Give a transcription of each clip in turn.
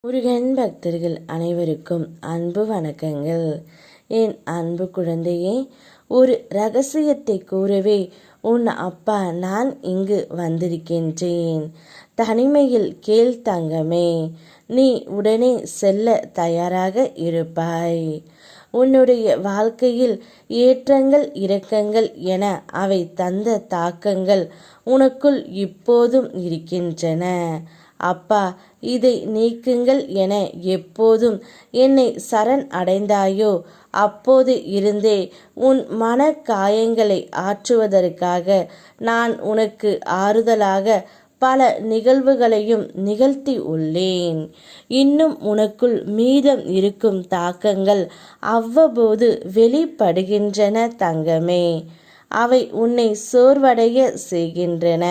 முருகன் பக்தர்கள் அனைவருக்கும் அன்பு வணக்கங்கள். என் அன்பு குழந்தையே, ஒரு ரகசியத்தை கூறவே உன் அப்பா நான் இங்கு வந்திருக்கின்றேன். தனிமையில் கேள் தங்கமே, நீ உடனே செல்ல தயாராக இருப்பாய். உன்னுடைய வாழ்க்கையில் ஏற்றங்கள் இரக்கங்கள் என அவை தந்த தாக்கங்கள் உனக்குள் இப்போதும் இருக்கின்றன. அப்பா, இதை நீக்குங்கள் என எப்போதும் என்னை சரண் அடைந்தாயோ அப்போது இருந்தே உன் மன காயங்களை ஆற்றுவதற்காக நான் உனக்கு ஆறுதலாக பல நிகழ்வுகளையும் நிகழ்த்தி உள்ளேன். இன்னும் உனக்குள் மீதம் இருக்கும் தாக்கங்கள் அவ்வப்போது வெளிப்படுகின்றன தங்கமே. அவை உன்னை சோர்வடைய செய்கின்றன.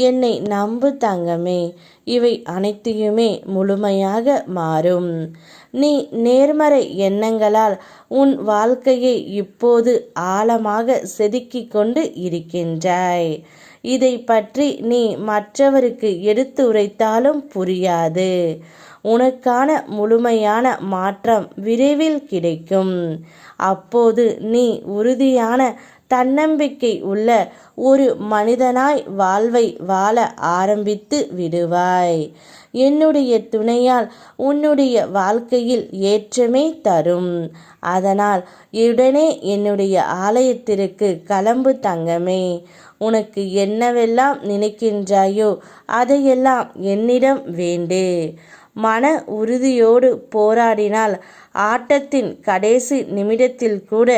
என்னை நம்பு தங்கமே, இவை அனைத்தையுமே முழுமையாக மாறும். நீ நேர்மறை எண்ணங்களால் உன் வாழ்க்கையை இப்போது ஆழமாக செதுக்கிக் கொண்டு இருக்கின்றாய். இதை பற்றி நீ மற்றவருக்கு எடுத்து உரைத்தாலும் புரியாது. உனக்கான முழுமையான மாற்றம் விரைவில் கிடைக்கும். அப்போது நீ உறுதியான தன்னம்பிக்கை உள்ள ஒரு மனிதனாய் வாழ்வை வாழ ஆரம்பித்து விடுவாய். என்னுடைய துணையால் உன்னுடைய வாழ்க்கையில் ஏற்றமே தரும். அதனால் உடனே என்னுடைய ஆலயத்திற்கு கிளம்பு தங்கமே. உனக்கு என்னவெல்லாம் நினைக்கின்றாயோ அதையெல்லாம் என்னிடம் வேண்டு. மன உறுதியோடு போராடினால் ஆட்டத்தின் கடைசி நிமிடத்தில் கூட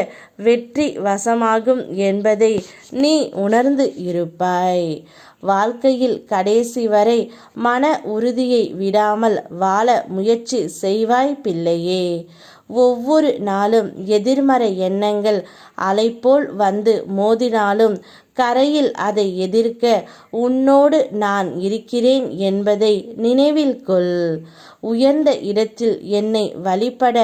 வெற்றி வசமாகும் என்பதை நீ உணர்ந்து இருப்பாய். வாழ்க்கையில் கடைசி வரை மன உறுதியை விடாமல் வாழ முயற்சி செய்வாய் பிள்ளையே. ஒவ்வொரு நாளும் எதிர்மறை எண்ணங்கள் அலைபோல் வந்து மோதினாலும் கரையில் அதை எதிர்க்க உன்னோடு நான் இருக்கிறேன் என்பதை நினைவில் கொள். உயர்ந்த இடத்தில் என்னை வழிபட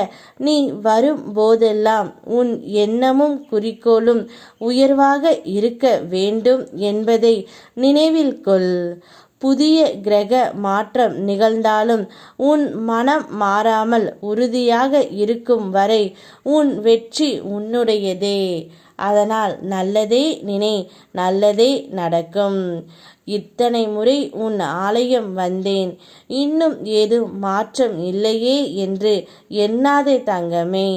நீ வரும் போதெல்லாம் உன் எண்ணமும் குறிக்கோளும் உயர்வாக இருக்க வேண்டும் என்பதை நினைவில் கொள். புதிய கிரக மாற்றம் நிகழ்ந்தாலும் உன் மனம் மாறாமல் உறுதியாக இருக்கும் வரை உன் வெற்றி உன்னுடையதே. அதனால் நல்லதே நினை, நல்லதே நடக்கும். இத்தனை முறை உன் ஆலயம் வந்தேன், இன்னும் ஏதும் மாற்றம் இல்லையே என்று எண்ணாதே தங்கமே.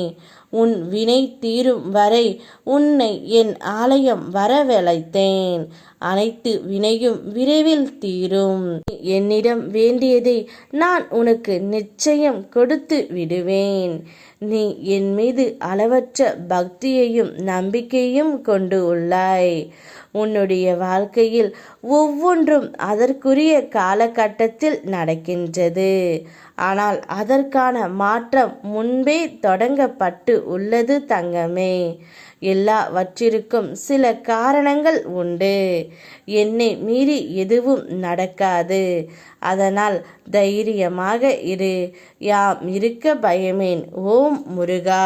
உன் வினை தீரும் வரை உன்னை என் ஆலயம் வரவழைத்தேன். அனைத்து வினையும் விரைவில் தீரும். என்னிடம் வேண்டியதை நான் உனக்கு நிச்சயம் கொடுத்து விடுவேன். நீ என் மீது அளவற்ற பக்தியையும் நம்பிக்கையும் கொண்டு உள்ளாய். உன்னுடைய வாழ்க்கையில் ஒவ்வொன்றும் அதற்குரிய காலகட்டத்தில் நடக்கின்றது. ஆனால் அதற்கான மாற்றம் முன்பே தொடங்கப்பட்டு உள்ளது தங்கமே. எல்லாவற்றிற்கும் சில காரணங்கள் உண்டு. என்னை மீறி எதுவும் நடக்காது. அதனால் தைரியமாக இரு. யாம் இருக்க பயமேன். ஓம் முருகா.